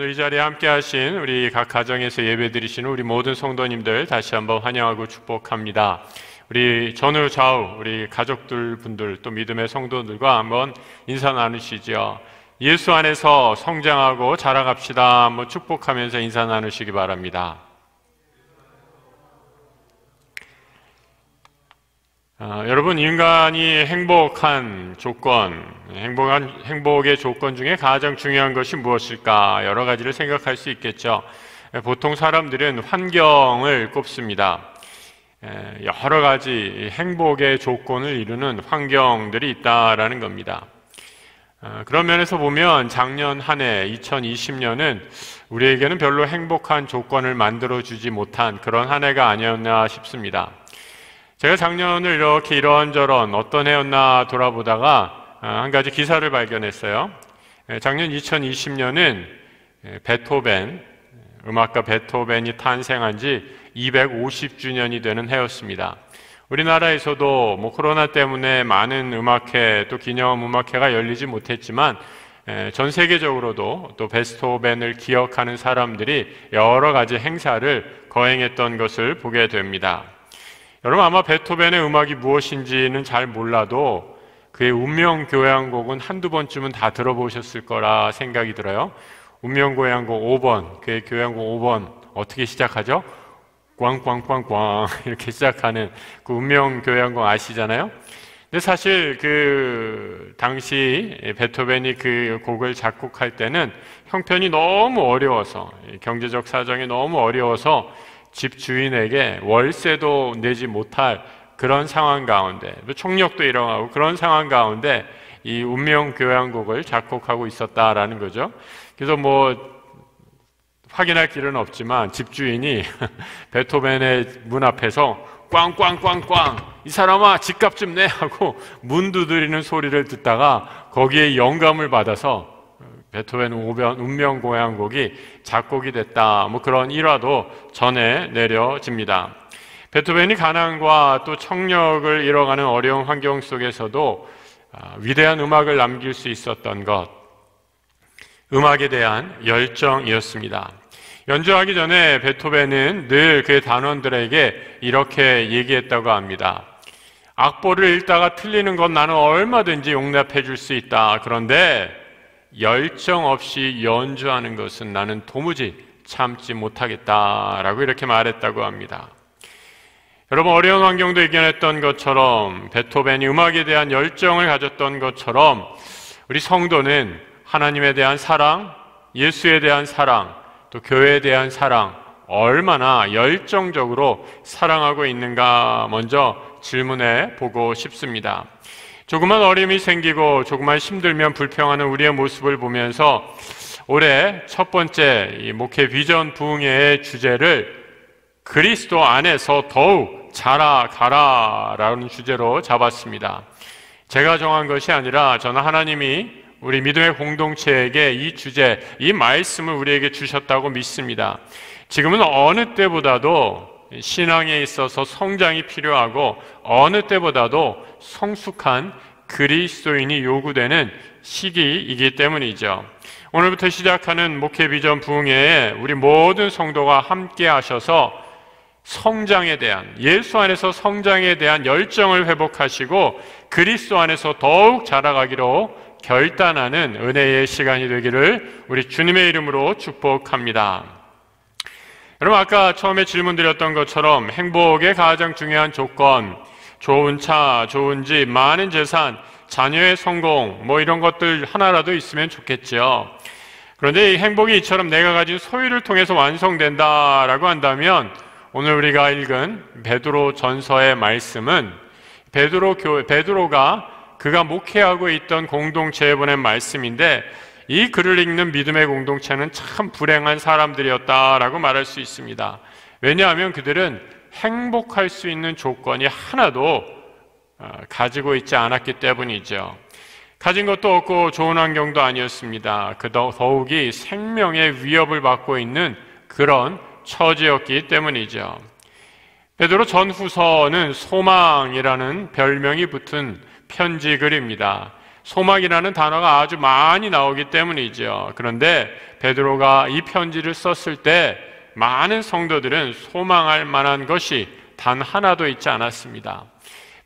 오늘 이 자리에 함께 하신 우리 각 가정에서 예배 드리시는 우리 모든 성도님들 다시 한번 환영하고 축복합니다. 우리 전후 좌우 우리 가족들 분들 또 믿음의 성도들과 한번 인사 나누시죠. 예수 안에서 성장하고 자라갑시다. 한번 축복하면서 인사 나누시기 바랍니다. 여러분, 인간이 행복한 조건, 행복의 조건 중에 가장 중요한 것이 무엇일까? 여러 가지를 생각할 수 있겠죠. 보통 사람들은 환경을 꼽습니다. 여러 가지 행복의 조건을 이루는 환경들이 있다라는 겁니다. 그런 면에서 보면 작년 한 해 2020년은 우리에게는 별로 행복한 조건을 만들어주지 못한 그런 한 해가 아니었나 싶습니다. 제가 작년을 이렇게 이런저런 어떤 해였나 돌아보다가 한 가지 기사를 발견했어요. 작년 2020년은 베토벤, 음악가 베토벤이 탄생한 지 250주년이 되는 해였습니다. 우리나라에서도 코로나 때문에 많은 음악회 또 기념 음악회가 열리지 못했지만 전 세계적으로도 또 베토벤을 기억하는 사람들이 여러 가지 행사를 거행했던 것을 보게 됩니다. 여러분, 아마 베토벤의 음악이 무엇인지는 잘 몰라도 그의 운명교향곡은 한두 번쯤은 다 들어보셨을 거라 생각이 들어요. 운명교향곡 5번, 그의 교향곡 5번 어떻게 시작하죠? 꽝꽝꽝꽝 이렇게 시작하는 그 운명교향곡 아시잖아요? 근데 사실 그 당시 베토벤이 그 곡을 작곡할 때는 형편이 너무 어려워서, 경제적 사정이 너무 어려워서 집 주인에게 월세도 내지 못할 그런 상황 가운데, 총력도 일어나고 그런 상황 가운데 이 운명교향곡을 작곡하고 있었다라는 거죠. 그래서 확인할 길은 없지만 집주인이 베토벤의 문 앞에서 꽝꽝꽝꽝 이 사람아 집값 좀 내 하고 문 두드리는 소리를 듣다가 거기에 영감을 받아서 베토벤 운명교향곡이 작곡이 됐다. 그런 일화도 전해 내려집니다. 베토벤이 가난과 또 청력을 잃어가는 어려운 환경 속에서도 위대한 음악을 남길 수 있었던 것, 음악에 대한 열정이었습니다. 연주하기 전에 베토벤은 늘 그의 단원들에게 이렇게 얘기했다고 합니다. 악보를 읽다가 틀리는 건 나는 얼마든지 용납해 줄 수 있다. 그런데 열정 없이 연주하는 것은 나는 도무지 참지 못하겠다라고 이렇게 말했다고 합니다. 여러분, 어려운 환경도 이겨냈던 것처럼 베토벤이 음악에 대한 열정을 가졌던 것처럼 우리 성도는 하나님에 대한 사랑, 예수에 대한 사랑, 또 교회에 대한 사랑, 얼마나 열정적으로 사랑하고 있는가 먼저 질문해 보고 싶습니다. 조그만 어려움이 생기고 조그만 힘들면 불평하는 우리의 모습을 보면서 올해 첫 번째 이 목회 비전 부흥회의 주제를 그리스도 안에서 더욱 자라가라라는 주제로 잡았습니다. 제가 정한 것이 아니라 저는 하나님이 우리 믿음의 공동체에게 이 주제, 이 말씀을 우리에게 주셨다고 믿습니다. 지금은 어느 때보다도 신앙에 있어서 성장이 필요하고 어느 때보다도 성숙한 그리스도인이 요구되는 시기이기 때문이죠. 오늘부터 시작하는 목회 비전 부흥회에 우리 모든 성도가 함께 하셔서 성장에 대한, 예수 안에서 성장에 대한 열정을 회복하시고 그리스도 안에서 더욱 자라가기로 결단하는 은혜의 시간이 되기를 우리 주님의 이름으로 축복합니다. 여러분, 아까 처음에 질문드렸던 것처럼 행복의 가장 중요한 조건, 좋은 차, 좋은 집, 많은 재산, 자녀의 성공, 이런 것들 하나라도 있으면 좋겠죠. 그런데 이 행복이 이처럼 내가 가진 소유를 통해서 완성된다라고 한다면 오늘 우리가 읽은 베드로 전서의 말씀은 베드로가 그가 목회하고 있던 공동체에 보낸 말씀인데 이 글을 읽는 믿음의 공동체는 참 불행한 사람들이었다라고 말할 수 있습니다. 왜냐하면 그들은 행복할 수 있는 조건이 하나도 가지고 있지 않았기 때문이죠. 가진 것도 없고 좋은 환경도 아니었습니다. 더욱이 생명의 위협을 받고 있는 그런 처지였기 때문이죠. 베드로 전후서는 소망이라는 별명이 붙은 편지 글입니다. 소망이라는 단어가 아주 많이 나오기 때문이죠. 그런데 베드로가 이 편지를 썼을 때 많은 성도들은 소망할 만한 것이 단 하나도 있지 않았습니다.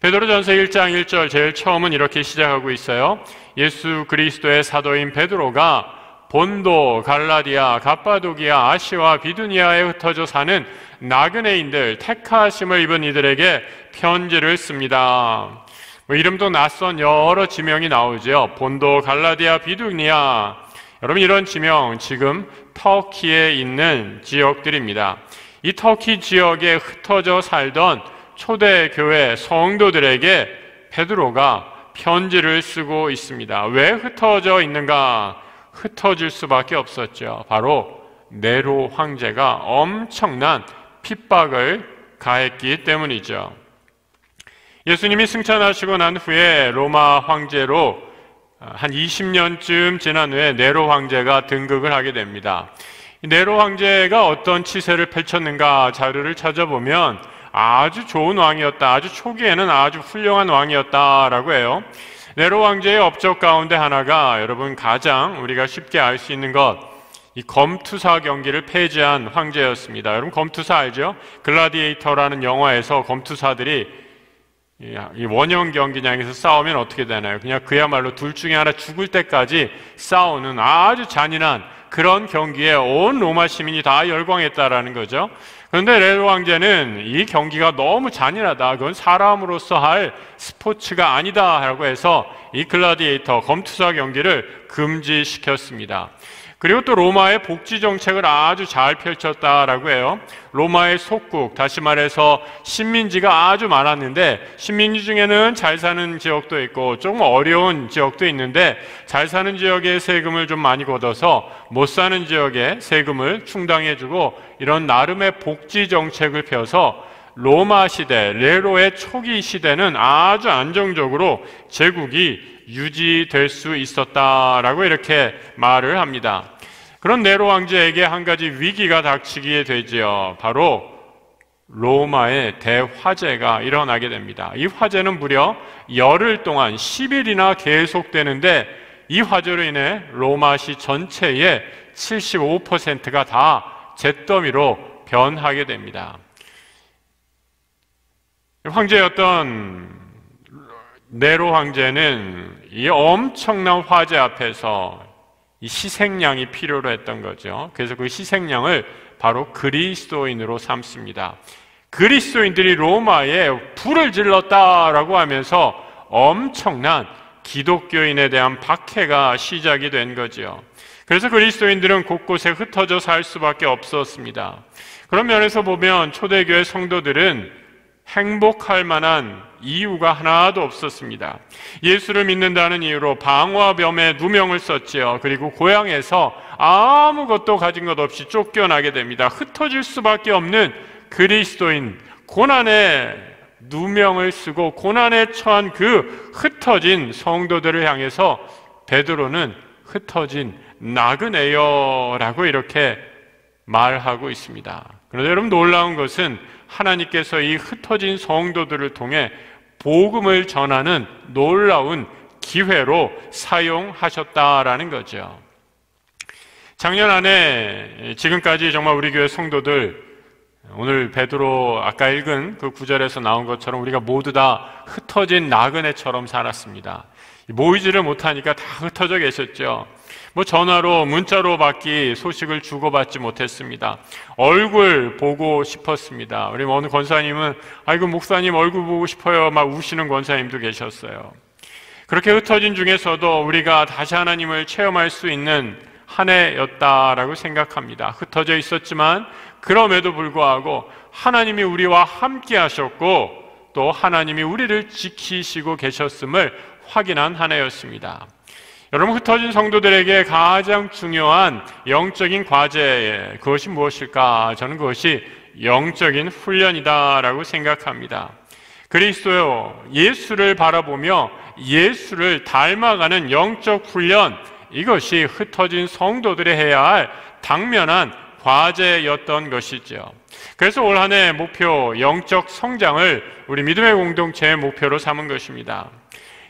베드로전서 1장 1절 제일 처음은 이렇게 시작하고 있어요. 예수 그리스도의 사도인 베드로가 본도, 갈라디아, 갑바도기아, 아시아, 비두니아에 흩어져 사는 나그네인들, 택하심을 입은 이들에게 편지를 씁니다. 이름도 낯선 여러 지명이 나오죠. 본도, 갈라디아, 비두니아. 여러분, 이런 지명 지금 터키에 있는 지역들입니다. 이 터키 지역에 흩어져 살던 초대교회 성도들에게 베드로가 편지를 쓰고 있습니다. 왜 흩어져 있는가? 흩어질 수밖에 없었죠. 바로 네로 황제가 엄청난 핍박을 가했기 때문이죠. 예수님이 승천하시고 난 후에 로마 황제로 한 20년쯤 지난 후에 네로 황제가 등극을 하게 됩니다. 네로 황제가 어떤 치세를 펼쳤는가 자료를 찾아보면 아주 좋은 왕이었다, 아주 초기에는 아주 훌륭한 왕이었다라고 해요. 네로 황제의 업적 가운데 하나가 여러분 가장 우리가 쉽게 알 수 있는 것, 이 검투사 경기를 폐지한 황제였습니다. 여러분 검투사 알죠? 글라디에이터라는 영화에서 검투사들이 이 원형 경기장에서 싸우면 어떻게 되나요? 그냥 그야말로 둘 중에 하나 죽을 때까지 싸우는 아주 잔인한 그런 경기에 온 로마 시민이 다 열광했다라는 거죠. 그런데 네로 황제는 이 경기가 너무 잔인하다, 그건 사람으로서 할 스포츠가 아니다 라고 해서 이 글라디에이터 검투사 경기를 금지시켰습니다. 그리고 또 로마의 복지 정책을 아주 잘 펼쳤다라고 해요. 로마의 속국, 다시 말해서 식민지가 아주 많았는데 식민지 중에는 잘 사는 지역도 있고 조금 어려운 지역도 있는데 잘 사는 지역에 세금을 좀 많이 걷어서 못 사는 지역에 세금을 충당해주고 이런 나름의 복지 정책을 펴서 로마 시대, 네로의 초기 시대는 아주 안정적으로 제국이 유지될 수 있었다라고 이렇게 말을 합니다. 그런 네로 왕제에게 한 가지 위기가 닥치게 되지요. 바로 로마의 대화재가 일어나게 됩니다. 이 화재는 무려 열흘 동안 10일이나 계속되는데 이 화재로 인해 로마시 전체의 75%가 다 잿더미로 변하게 됩니다. 황제였던 네로 황제는 이 엄청난 화재 앞에서 이 희생양이 필요로 했던 거죠. 그래서 그 희생양을 바로 그리스도인으로 삼습니다. 그리스도인들이 로마에 불을 질렀다라고 하면서 엄청난 기독교인에 대한 박해가 시작이 된 거죠. 그래서 그리스도인들은 곳곳에 흩어져 살 수밖에 없었습니다. 그런 면에서 보면 초대교회 성도들은 행복할 만한 이유가 하나도 없었습니다. 예수를 믿는다는 이유로 방화범에 누명을 썼지요. 그리고 고향에서 아무것도 가진 것 없이 쫓겨나게 됩니다. 흩어질 수밖에 없는 그리스도인, 고난에 누명을 쓰고 고난에 처한 그 흩어진 성도들을 향해서 베드로는 흩어진 나그네여라고 이렇게 말하고 있습니다. 그런데 여러분 놀라운 것은 하나님께서 이 흩어진 성도들을 통해 복음을 전하는 놀라운 기회로 사용하셨다라는 거죠. 작년 안에 지금까지 정말 우리 교회 성도들, 오늘 베드로 아까 읽은 그 구절에서 나온 것처럼 우리가 모두 다 흩어진 나그네처럼 살았습니다. 모이지를 못하니까 다 흩어져 계셨죠. 전화로 문자로 받기 소식을 주고받지 못했습니다. 얼굴 보고 싶었습니다. 우리 어느 권사님은 아이고 목사님 얼굴 보고 싶어요 막 우시는 권사님도 계셨어요. 그렇게 흩어진 중에서도 우리가 다시 하나님을 체험할 수 있는 한 해였다라고 생각합니다. 흩어져 있었지만 그럼에도 불구하고 하나님이 우리와 함께 하셨고 또 하나님이 우리를 지키시고 계셨음을 확인한 한 해였습니다. 여러분, 흩어진 성도들에게 가장 중요한 영적인 과제, 그것이 무엇일까? 저는 그것이 영적인 훈련이다라고 생각합니다. 그리스도요, 예수를 바라보며 예수를 닮아가는 영적 훈련, 이것이 흩어진 성도들이 해야 할 당면한 과제였던 것이죠. 그래서 올 한 해 목표, 영적 성장을 우리 믿음의 공동체의 목표로 삼은 것입니다.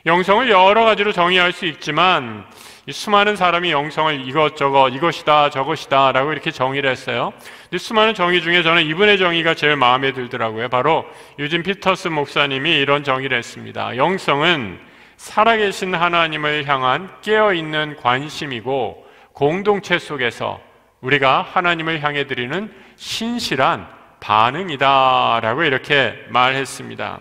영성을 여러 가지로 정의할 수 있지만 수많은 사람이 영성을 이것저것, 이것이다, 저것이다 라고 이렇게 정의를 했어요. 근데 수많은 정의 중에 저는 이분의 정의가 제일 마음에 들더라고요. 바로 유진 피터스 목사님이 이런 정의를 했습니다. 영성은 살아계신 하나님을 향한 깨어있는 관심이고 공동체 속에서 우리가 하나님을 향해 드리는 신실한 반응이다 라고 이렇게 말했습니다.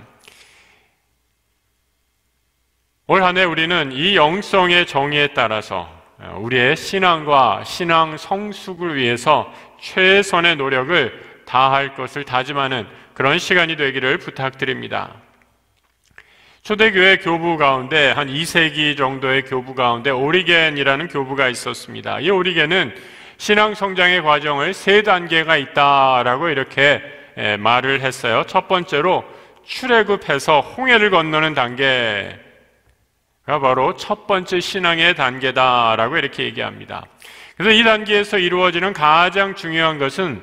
올 한 해 우리는 이 영성의 정의에 따라서 우리의 신앙과 신앙 성숙을 위해서 최선의 노력을 다할 것을 다짐하는 그런 시간이 되기를 부탁드립니다. 초대교회 교부 가운데 한 2세기 정도의 교부 가운데 오리겐이라는 교부가 있었습니다. 이 오리겐은 신앙 성장의 과정을 3단계가 있다라고 이렇게 말을 했어요. 첫 번째로 출애굽해서 홍해를 건너는 단계가 바로 첫 번째 신앙의 단계다라고 이렇게 얘기합니다. 그래서 이 단계에서 이루어지는 가장 중요한 것은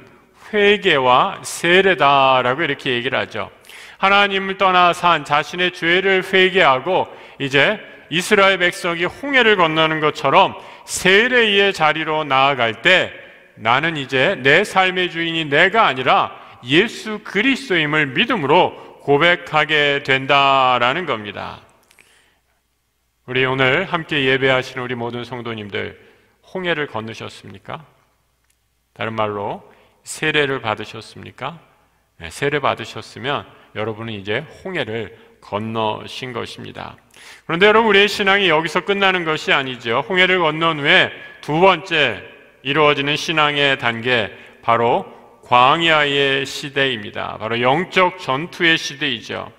회개와 세례다라고 이렇게 얘기를 하죠. 하나님을 떠나 산 자신의 죄를 회개하고 이제 이스라엘 백성이 홍해를 건너는 것처럼 세례의 자리로 나아갈 때 나는 이제 내 삶의 주인이 내가 아니라 예수 그리스도임을 믿음으로 고백하게 된다라는 겁니다. 우리 오늘 함께 예배하시는 우리 모든 성도님들 홍해를 건너셨습니까? 다른 말로 세례를 받으셨습니까? 네, 세례 받으셨으면 여러분은 이제 홍해를 건너신 것입니다. 그런데 여러분, 우리의 신앙이 여기서 끝나는 것이 아니죠. 홍해를 건넌 후에 두 번째 이루어지는 신앙의 단계, 바로 광야의 시대입니다. 바로 영적 전투의 시대이죠.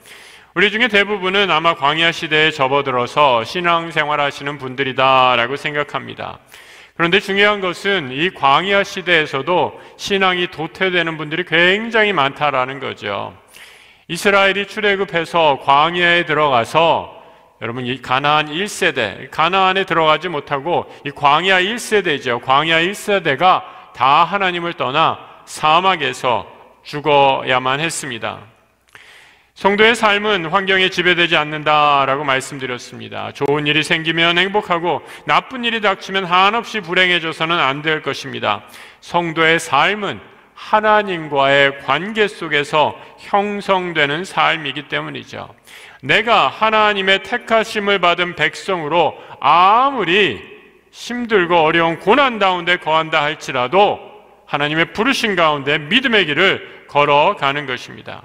우리 중에 대부분은 아마 광야 시대에 접어들어서 신앙생활 하시는 분들이다라고 생각합니다. 그런데 중요한 것은 이 광야 시대에서도 신앙이 도태되는 분들이 굉장히 많다라는 거죠. 이스라엘이 출애굽해서 광야에 들어가서 여러분 이 가나안 1세대, 가나안에 들어가지 못하고 이 광야 1세대죠. 광야 1세대가 다 하나님을 떠나 사막에서 죽어야만 했습니다. 성도의 삶은 환경에 지배되지 않는다라고 말씀드렸습니다. 좋은 일이 생기면 행복하고 나쁜 일이 닥치면 한없이 불행해져서는 안 될 것입니다. 성도의 삶은 하나님과의 관계 속에서 형성되는 삶이기 때문이죠. 내가 하나님의 택하심을 받은 백성으로 아무리 힘들고 어려운 고난 가운데 거한다 할지라도 하나님의 부르신 가운데 믿음의 길을 걸어가는 것입니다.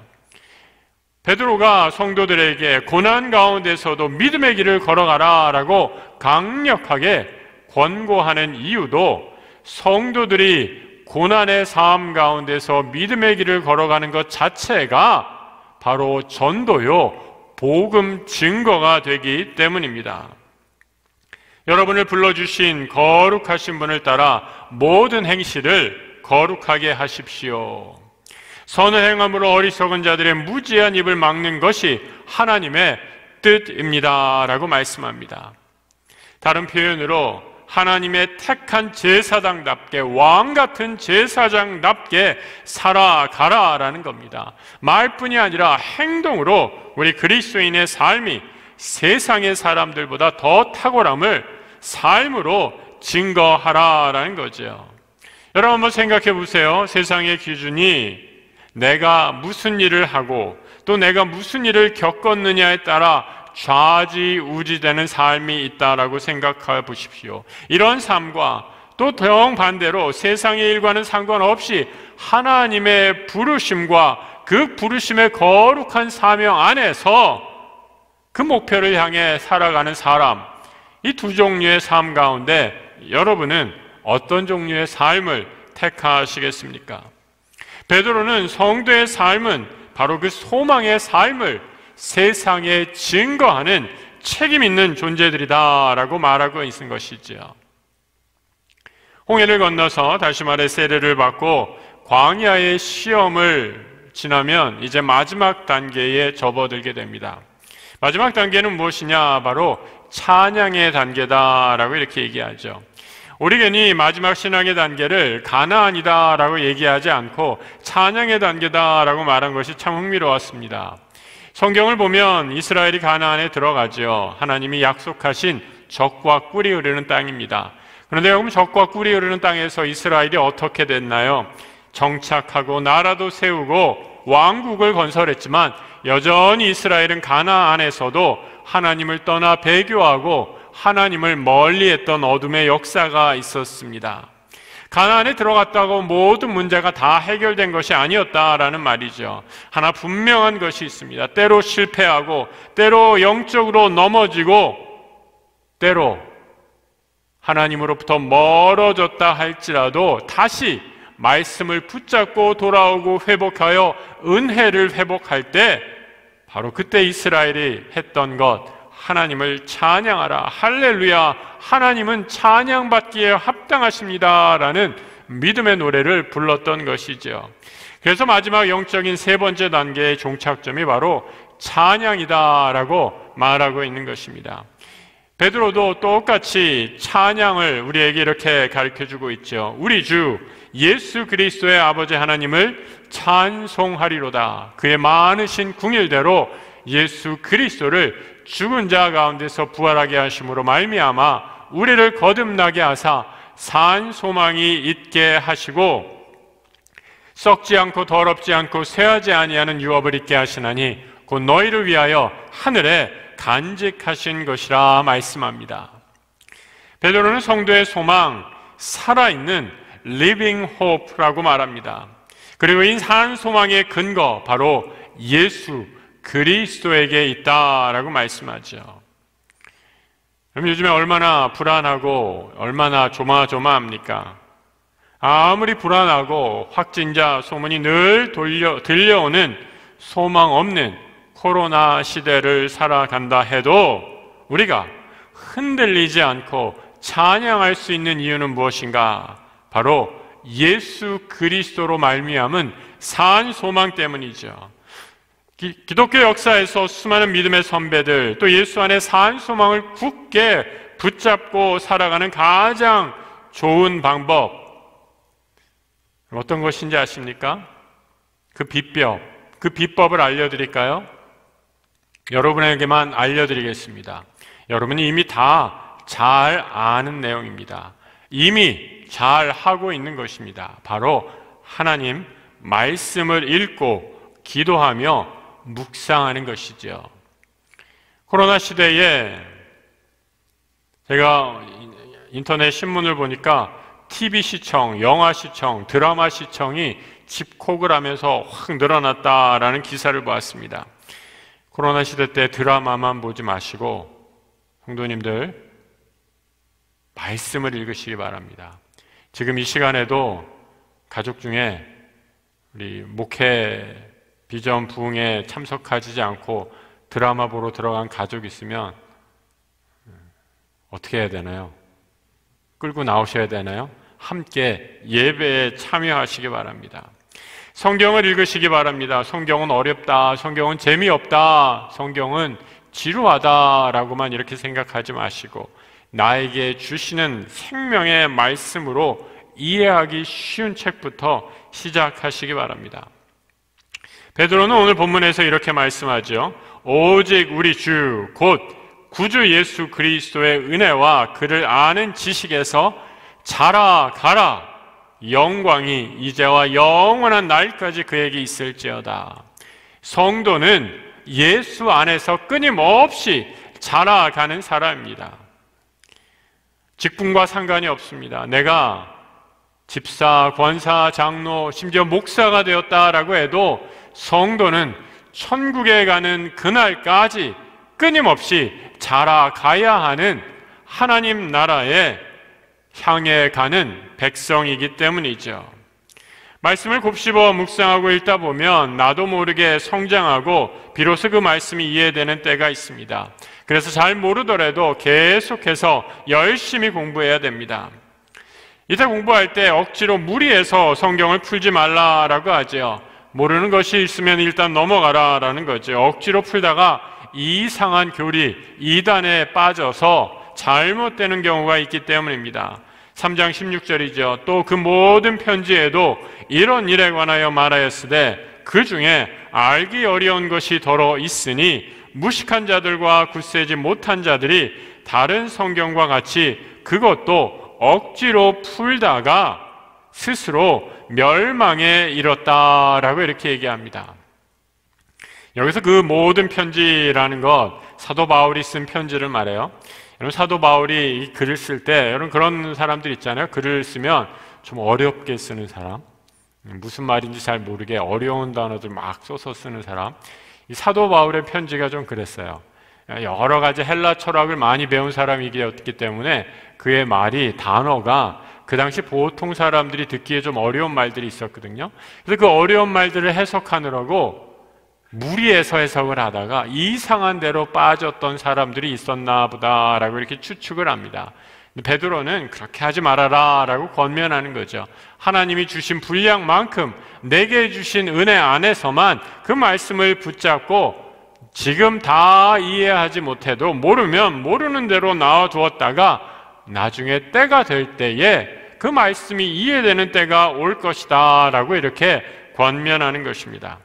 베드로가 성도들에게 고난 가운데서도 믿음의 길을 걸어가라 라고 강력하게 권고하는 이유도 성도들이 고난의 삶 가운데서 믿음의 길을 걸어가는 것 자체가 바로 전도요, 복음 증거가 되기 때문입니다. 여러분을 불러주신 거룩하신 분을 따라 모든 행실을 거룩하게 하십시오. 선을 행함으로 어리석은 자들의 무지한 입을 막는 것이 하나님의 뜻입니다 라고 말씀합니다. 다른 표현으로 하나님의 택한 제사장답게, 왕같은 제사장답게 살아가라 라는 겁니다. 말뿐이 아니라 행동으로 우리 그리스도인의 삶이 세상의 사람들보다 더 탁월함을 삶으로 증거하라라는 거죠. 여러분 한번 생각해 보세요. 세상의 기준이 내가 무슨 일을 하고 또 내가 무슨 일을 겪었느냐에 따라 좌지우지되는 삶이 있다라고 생각해 보십시오. 이런 삶과 또 정반대로 세상의 일과는 상관없이 하나님의 부르심과 그 부르심의 거룩한 사명 안에서 그 목표를 향해 살아가는 사람, 이 두 종류의 삶 가운데 여러분은 어떤 종류의 삶을 택하시겠습니까? 베드로는 성도의 삶은 바로 그 소망의 삶을 세상에 증거하는 책임 있는 존재들이다라고 말하고 있는 것이지요. 홍해를 건너서 다시 말해 세례를 받고 광야의 시험을 지나면 이제 마지막 단계에 접어들게 됩니다. 마지막 단계는 무엇이냐? 바로 찬양의 단계다라고 이렇게 얘기하죠. 오리겐이 마지막 신앙의 단계를 가나안이다라고 얘기하지 않고 찬양의 단계다라고 말한 것이 참 흥미로웠습니다. 성경을 보면 이스라엘이 가나안에 들어가죠. 하나님이 약속하신 젖과 꿀이 흐르는 땅입니다. 그런데 여러분, 젖과 꿀이 흐르는 땅에서 이스라엘이 어떻게 됐나요? 정착하고 나라도 세우고 왕국을 건설했지만 여전히 이스라엘은 가나안에서도 하나님을 떠나 배교하고 하나님을 멀리했던 어둠의 역사가 있었습니다. 가나안에 들어갔다고 모든 문제가 다 해결된 것이 아니었다라는 말이죠. 하나 분명한 것이 있습니다. 때로 실패하고, 때로 영적으로 넘어지고, 때로 하나님으로부터 멀어졌다 할지라도 다시 말씀을 붙잡고 돌아오고 회복하여 은혜를 회복할 때, 바로 그때 이스라엘이 했던 것, 하나님을 찬양하라, 할렐루야, 하나님은 찬양받기에 합당하십니다 라는 믿음의 노래를 불렀던 것이죠. 그래서 마지막 영적인 세 번째 단계의 종착점이 바로 찬양이다 라고 말하고 있는 것입니다. 베드로도 똑같이 찬양을 우리에게 이렇게 가르쳐주고 있죠. 우리 주 예수 그리스도의 아버지 하나님을 찬송하리로다. 그의 많으신 궁일대로 예수 그리스도를 죽은 자 가운데서 부활하게 하심으로 말미암아 우리를 거듭나게 하사 산 소망이 있게 하시고 썩지 않고 더럽지 않고 쇠하지 아니하는 유업을 있게 하시나니 곧 너희를 위하여 하늘에 간직하신 것이라 말씀합니다. 베드로는 성도의 소망, 살아있는 living hope라고 말합니다. 그리고 이 산 소망의 근거, 바로 예수 그리스도에게 있다라고 말씀하죠. 그럼 요즘에 얼마나 불안하고 얼마나 조마조마합니까? 아무리 불안하고 확진자 소문이 늘 들려오는 소망 없는 코로나 시대를 살아간다 해도 우리가 흔들리지 않고 찬양할 수 있는 이유는 무엇인가? 바로 예수 그리스도로 말미암은 산 소망 때문이죠. 기독교 역사에서 수많은 믿음의 선배들, 또 예수 안에 산 소망을 굳게 붙잡고 살아가는 가장 좋은 방법, 어떤 것인지 아십니까? 그 비법을 알려드릴까요? 여러분에게만 알려드리겠습니다. 여러분이 이미 다 잘 아는 내용입니다. 이미 잘 하고 있는 것입니다. 바로 하나님 말씀을 읽고 기도하며 묵상하는 것이죠. 코로나 시대에 제가 인터넷 신문을 보니까 TV 시청, 영화 시청, 드라마 시청이 집콕을 하면서 확 늘어났다라는 기사를 보았습니다. 코로나 시대 때 드라마만 보지 마시고 성도님들 말씀을 읽으시기 바랍니다. 지금 이 시간에도 가족 중에 우리 목회 비전 부흥에 참석하지 않고 드라마 보러 들어간 가족 있으면 어떻게 해야 되나요? 끌고 나오셔야 되나요? 함께 예배에 참여하시기 바랍니다. 성경을 읽으시기 바랍니다. 성경은 어렵다, 성경은 재미없다, 성경은 지루하다라고만 이렇게 생각하지 마시고 나에게 주시는 생명의 말씀으로 이해하기 쉬운 책부터 시작하시기 바랍니다. 베드로는 오늘 본문에서 이렇게 말씀하죠. 오직 우리 주 곧 구주 예수 그리스도의 은혜와 그를 아는 지식에서 자라가라. 영광이 이제와 영원한 날까지 그에게 있을지어다. 성도는 예수 안에서 끊임없이 자라가는 사람입니다. 직분과 상관이 없습니다. 내가 집사, 권사, 장로, 심지어 목사가 되었다라고 해도 성도는 천국에 가는 그날까지 끊임없이 자라가야 하는 하나님 나라에 향해 가는 백성이기 때문이죠. 말씀을 곱씹어 묵상하고 읽다 보면 나도 모르게 성장하고 비로소 그 말씀이 이해되는 때가 있습니다. 그래서 잘 모르더라도 계속해서 열심히 공부해야 됩니다. 이때 공부할 때 억지로 무리해서 성경을 풀지 말라라고 하죠. 모르는 것이 있으면 일단 넘어가라 라는 거죠. 억지로 풀다가 이상한 교리, 이단에 빠져서 잘못되는 경우가 있기 때문입니다. 3장 16절이죠. 또 그 모든 편지에도 이런 일에 관하여 말하였으되 그 중에 알기 어려운 것이 더러 있으니 무식한 자들과 굳세지 못한 자들이 다른 성경과 같이 그것도 억지로 풀다가 스스로 멸망에 이뤘다라고 이렇게 얘기합니다. 여기서 그 모든 편지라는 것, 사도 바울이 쓴 편지를 말해요. 여러분, 사도 바울이 이 글을 쓸 때 여러분 그런 사람들 있잖아요. 글을 쓰면 좀 어렵게 쓰는 사람, 무슨 말인지 잘 모르게 어려운 단어들 막 써서 쓰는 사람. 이 사도 바울의 편지가 좀 그랬어요. 여러 가지 헬라 철학을 많이 배운 사람이기 때문에 그의 말이, 단어가 그 당시 보통 사람들이 듣기에 좀 어려운 말들이 있었거든요. 그래서 그 어려운 말들을 해석하느라고 무리해서 해석을 하다가 이상한 대로 빠졌던 사람들이 있었나 보다라고 이렇게 추측을 합니다. 베드로는 그렇게 하지 말아라 라고 권면하는 거죠. 하나님이 주신 분량만큼 내게 주신 은혜 안에서만 그 말씀을 붙잡고 지금 다 이해하지 못해도 모르면 모르는 대로 놔두었다가 나중에 때가 될 때에 그 말씀이 이해되는 때가 올 것이다 라고 이렇게 권면하는 것입니다.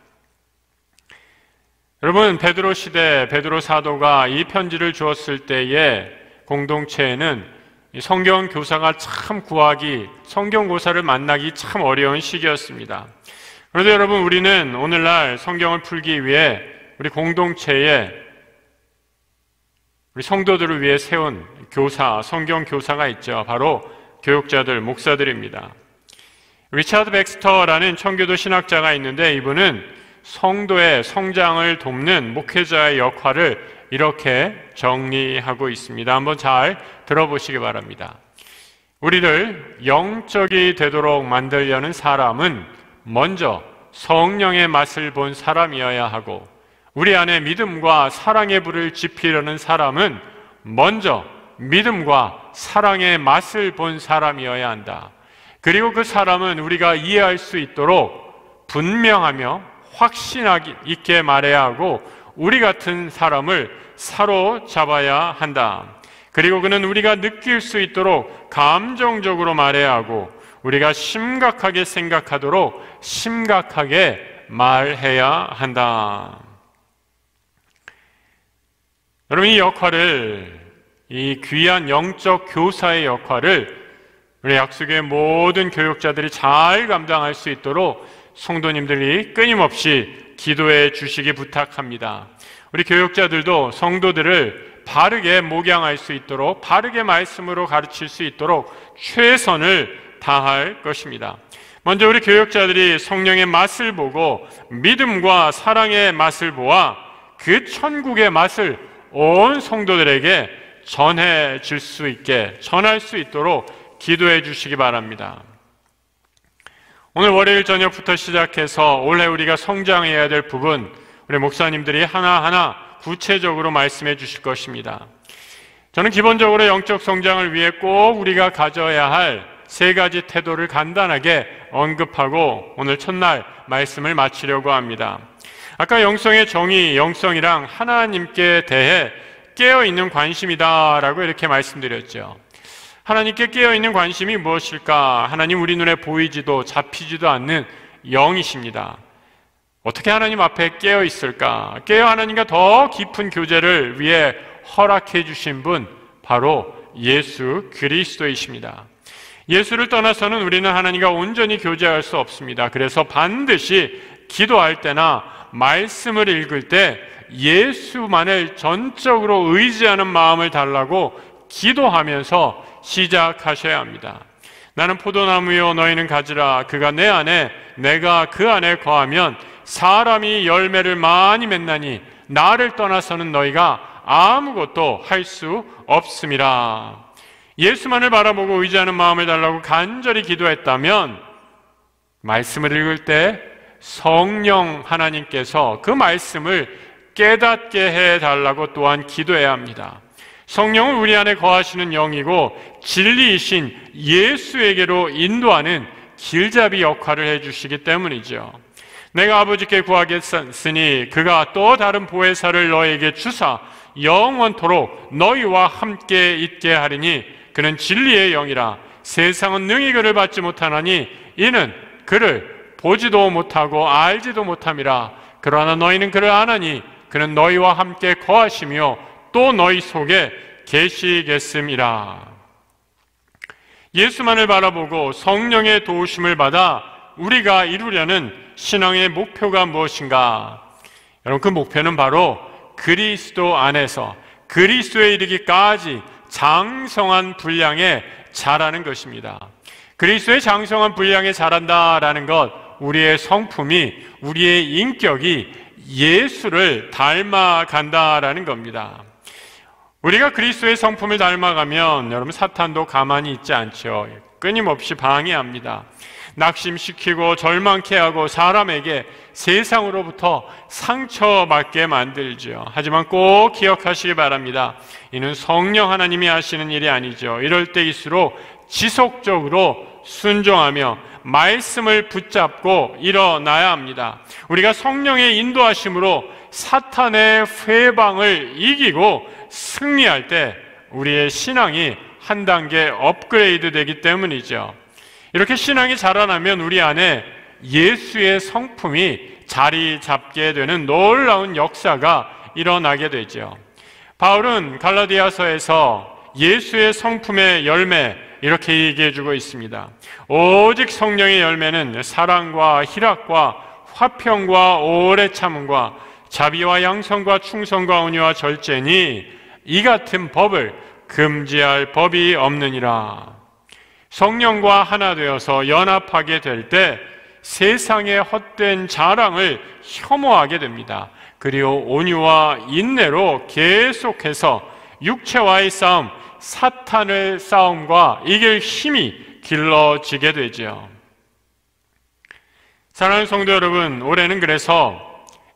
여러분, 베드로 시대 베드로 사도가 이 편지를 주었을 때에 공동체에는 성경 교사가 참 구하기, 성경 교사를 만나기 참 어려운 시기였습니다. 그런데 여러분, 우리는 오늘날 성경을 풀기 위해 우리 공동체에 우리 성도들을 위해 세운 교사, 성경 교사가 있죠. 바로 교육자들, 목사들입니다. 리차드 백스터라는 청교도 신학자가 있는데 이분은 성도의 성장을 돕는 목회자의 역할을 이렇게 정리하고 있습니다. 한번 잘 들어보시기 바랍니다. 우리를 영적이 되도록 만들려는 사람은 먼저 성령의 맛을 본 사람이어야 하고, 우리 안에 믿음과 사랑의 불을 지피려는 사람은 먼저 믿음과 사랑의 맛을 본 사람이어야 한다. 그리고 그 사람은 우리가 이해할 수 있도록 분명하며 확신 있게 말해야 하고, 우리 같은 사람을 사로잡아야 한다. 그리고 그는 우리가 느낄 수 있도록 감정적으로 말해야 하고, 우리가 심각하게 생각하도록 심각하게 말해야 한다. 여러분, 이 역할을, 이 귀한 영적 교사의 역할을 우리 약속의 모든 교육자들이 잘 감당할 수 있도록 성도님들이 끊임없이 기도해 주시기 부탁합니다. 우리 교육자들도 성도들을 바르게 목양할 수 있도록, 바르게 말씀으로 가르칠 수 있도록 최선을 다할 것입니다. 먼저 우리 교육자들이 성령의 맛을 보고 믿음과 사랑의 맛을 보아 그 천국의 맛을 온 성도들에게 전해 줄 수 있게, 전할 수 있도록 기도해 주시기 바랍니다. 오늘 월요일 저녁부터 시작해서 올해 우리가 성장해야 될 부분, 우리 목사님들이 하나하나 구체적으로 말씀해 주실 것입니다. 저는 기본적으로 영적 성장을 위해 꼭 우리가 가져야 할 세 가지 태도를 간단하게 언급하고 오늘 첫날 말씀을 마치려고 합니다. 아까 영성의 정의, 영성이랑 하나님께 대해 깨어있는 관심이다라고 이렇게 말씀드렸죠. 하나님께 깨어있는 관심이 무엇일까? 하나님 우리 눈에 보이지도 잡히지도 않는 영이십니다. 어떻게 하나님 앞에 깨어있을까? 깨어 하나님과 더 깊은 교제를 위해 허락해 주신 분, 바로 예수 그리스도이십니다. 예수를 떠나서는 우리는 하나님과 온전히 교제할 수 없습니다. 그래서 반드시 기도할 때나 말씀을 읽을 때 예수만을 전적으로 의지하는 마음을 달라고 기도하면서 시작하셔야 합니다. 나는 포도나무요 너희는 가지라. 그가 내 안에 내가 그 안에 거하면 사람이 열매를 많이 맺나니 나를 떠나서는 너희가 아무것도 할 수 없음이라. 예수만을 바라보고 의지하는 마음을 달라고 간절히 기도했다면 말씀을 읽을 때 성령 하나님께서 그 말씀을 깨닫게 해달라고 또한 기도해야 합니다. 성령은 우리 안에 거하시는 영이고 진리이신 예수에게로 인도하는 길잡이 역할을 해주시기 때문이죠. 내가 아버지께 구하겠으니 그가 또 다른 보혜사를 너에게 주사 영원토록 너희와 함께 있게 하리니 그는 진리의 영이라. 세상은 능히 그를 받지 못하나니 이는 그를 보지도 못하고 알지도 못함이라. 그러나 너희는 그를 아나니 그는 너희와 함께 거하시며 또 너희 속에 계시겠음이라. 예수만을 바라보고 성령의 도우심을 받아 우리가 이루려는 신앙의 목표가 무엇인가? 여러분, 그 목표는 바로 그리스도 안에서 그리스도에 이르기까지 장성한 분량에 자라는 것입니다. 그리스도의 장성한 분량에 자란다라는 것, 우리의 성품이, 우리의 인격이 예수를 닮아간다라는 겁니다. 우리가 그리스도의 성품을 닮아가면 여러분, 사탄도 가만히 있지 않죠. 끊임없이 방해합니다. 낙심시키고 절망케 하고 사람에게 세상으로부터 상처받게 만들죠. 하지만 꼭 기억하시기 바랍니다. 이는 성령 하나님이 하시는 일이 아니죠. 이럴 때일수록 지속적으로 순종하며 말씀을 붙잡고 일어나야 합니다. 우리가 성령의 인도하심으로 사탄의 회방을 이기고 승리할 때 우리의 신앙이 한 단계 업그레이드 되기 때문이죠. 이렇게 신앙이 자라나면 우리 안에 예수의 성품이 자리 잡게 되는 놀라운 역사가 일어나게 되죠. 바울은 갈라디아서에서 예수의 성품의 열매, 이렇게 얘기해 주고 있습니다. 오직 성령의 열매는 사랑과 희락과 화평과 오래 참음과 자비와 양선과 충성과 온유와 절제니 이 같은 법을 금지할 법이 없느니라. 성령과 하나 되어서 연합하게 될 때 세상의 헛된 자랑을 혐오하게 됩니다. 그리고 온유와 인내로 계속해서 육체와의 싸움, 사탄의 싸움과 이길 힘이 길러지게 되죠. 사랑하는 성도 여러분, 올해는 그래서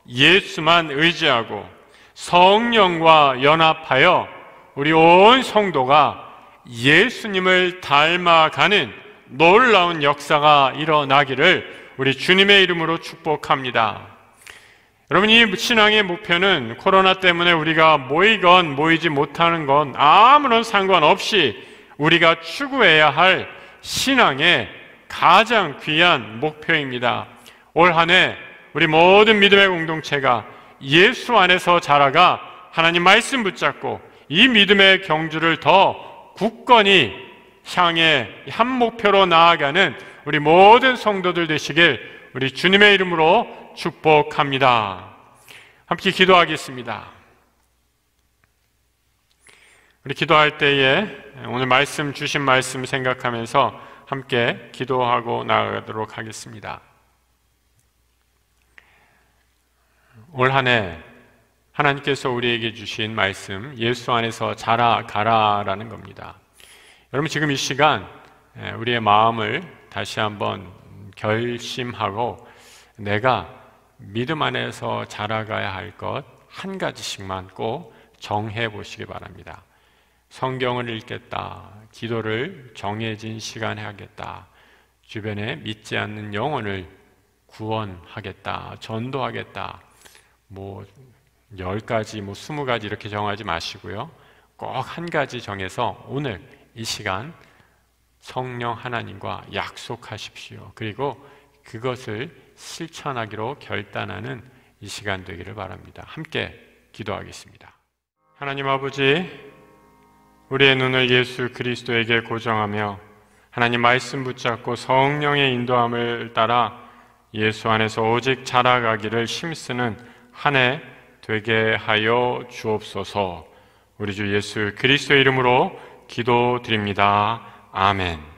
예수만 의지하고 성령과 연합하여 우리 온 성도가 예수님을 닮아가는 놀라운 역사가 일어나기를 우리 주님의 이름으로 축복합니다. 여러분, 이 신앙의 목표는 코로나 때문에 우리가 모이건 모이지 못하는 건 아무런 상관없이 우리가 추구해야 할 신앙의 가장 귀한 목표입니다. 올 한 해 우리 모든 믿음의 공동체가 예수 안에서 자라가 하나님 말씀 붙잡고 이 믿음의 경주를 더 굳건히 향해 한 목표로 나아가는 우리 모든 성도들 되시길 우리 주님의 이름으로 축복합니다. 함께 기도하겠습니다. 우리 기도할 때에 오늘 말씀 주신 말씀 생각하면서 함께 기도하고 나아가도록 하겠습니다. 올 한 해 하나님께서 우리에게 주신 말씀, 예수 안에서 자라가라라는 겁니다. 여러분, 지금 이 시간 우리의 마음을 다시 한번 결심하고 내가 믿음 안에서 자라가야 할 것 한 가지씩만 꼭 정해 보시기 바랍니다. 성경을 읽겠다, 기도를 정해진 시간에 하겠다, 주변에 믿지 않는 영혼을 구원하겠다, 전도하겠다, 10가지, 20가지 이렇게 정하지 마시고요. 꼭 한 가지 정해서 오늘 이 시간 성령 하나님과 약속하십시오. 그리고 그것을 실천하기로 결단하는 이 시간 되기를 바랍니다. 함께 기도하겠습니다. 하나님 아버지, 우리의 눈을 예수 그리스도에게 고정하며 하나님 말씀 붙잡고 성령의 인도함을 따라 예수 안에서 오직 자라가기를 힘쓰는 한 해 되게 하여 주옵소서. 우리 주 예수 그리스도의 이름으로 기도드립니다. 아멘.